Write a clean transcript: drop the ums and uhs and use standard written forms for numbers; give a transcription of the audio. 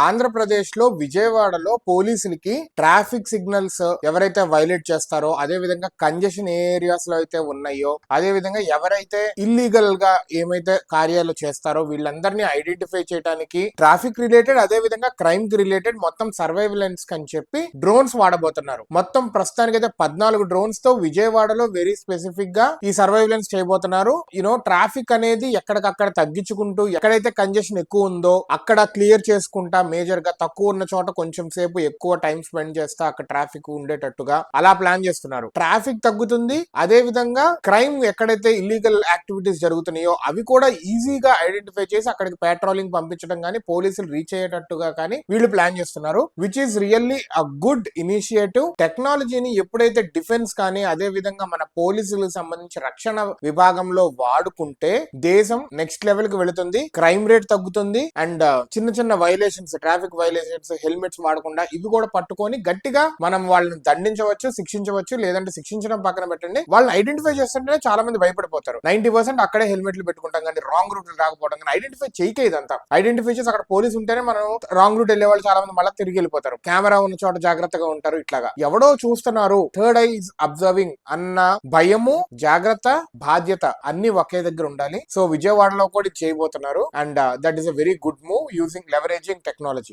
ఆంధ్రప్రదేశ్ లో విజయవాడలో పోలీసులకి ట్రాఫిక్ సిగ్నల్స్ ఎవరైతే వైలేట్ చేస్తారో, అదే విధంగా కంజెషన్ ఏరియాస్ లో అయితే ఉన్నాయో, అదే విధంగా ఎవరైతే ఇల్లీగల్ గా ఏమైతే కార్యాలు చేస్తారో వీళ్ళందరినీ ఐడెంటిఫై చేయడానికి ట్రాఫిక్ రిలేటెడ్, అదే విధంగా క్రైమ్ కి రిలేటెడ్ మొత్తం సర్వైలెన్స్ అని చెప్పి డ్రోన్స్ వాడబోతున్నారు. మొత్తం ప్రస్తుతానికి అయితే 14 డ్రోన్స్ తో విజయవాడలో వెరీ స్పెసిఫిక్ గా ఈ సర్వైలెన్స్ చేయబోతున్నారు. ట్రాఫిక్ అనేది ఎక్కడికక్కడ తగ్గించుకుంటూ, ఎక్కడైతే కంజెషన్ ఎక్కువ ఉందో అక్కడ క్లియర్ చేసుకుంటా, మేజర్ గా తక్కువ ఉన్న చోట కొంచెం సేపు ఎక్కువ టైం స్పెండ్ చేస్తా అక్కడ ట్రాఫిక్ ఉండేటట్టుగా అలా ప్లాన్ చేస్తున్నారు. ట్రాఫిక్ తగ్గుతుంది, అదే విధంగా క్రైమ్ ఎక్కడైతే ఇల్లీగల్ యాక్టివిటీస్ జరుగుతున్నాయో అవి కూడా ఈజీగా ఐడెంటిఫై చేసి అక్కడికి పెట్రోలింగ్ పంపించడం కానీ, పోలీసులు రీచ్ అయ్యేటట్టుగా కానీ వీళ్ళు ప్లాన్ చేస్తున్నారు. Which is really a good initiative. టెక్నాలజీని ఎప్పుడైతే డిఫెన్స్ కానీ, అదే విధంగా మన పోలీసులకు సంబంధించి రక్షణ విభాగంలో వాడుకుంటే దేశం నెక్స్ట్ లెవెల్ కి వెళుతుంది. క్రైమ్ రేట్ తగ్గుతుంది అండ్ చిన్న చిన్న వైలేషన్స్, ట్రాఫిక్ వైలేషన్స్, హెల్మెట్స్ వాడకుండా ఇవి కూడా పట్టుకొని గట్టిగా మనం వాళ్ళని దండించవచ్చు, శిక్షించవచ్చు. లేదంటే శిక్షించడం పక్కన పెట్టండి, వాళ్ళని ఐడెంటిఫై చేస్తుంటేనే చాలా మంది భయపడిపోతారు. 90% అక్కడే హెల్మెట్లు పెట్టుకుంటాం కానీ రాంగ్ రూట్ రాకపోవడం కానీ ఐడెంటిఫై చేయకే. ఇదంతా ఐడెంటిఫై చేసి అక్కడ పోలీసు ఉంటేనే మనం రాంగ్ రూట్ వెళ్లే వాళ్ళు చాలా మంది మళ్ళీ తిరిగి వెళ్ళిపోతారు. కెమెరా ఉన్న చోట జాగ్రత్తగా ఉంటారు. ఇట్లాగా ఎవడో చూస్తున్నారు, థర్డ్ ఐ ఇస్ అబ్జర్వింగ్ అన్న భయము, జాగ్రత్త, బాధ్యత అన్ని ఒకే దగ్గర ఉండాలి. సో విజయవాడలో కూడా చేయబోతున్నారు and that is a very good move using leveraging technology.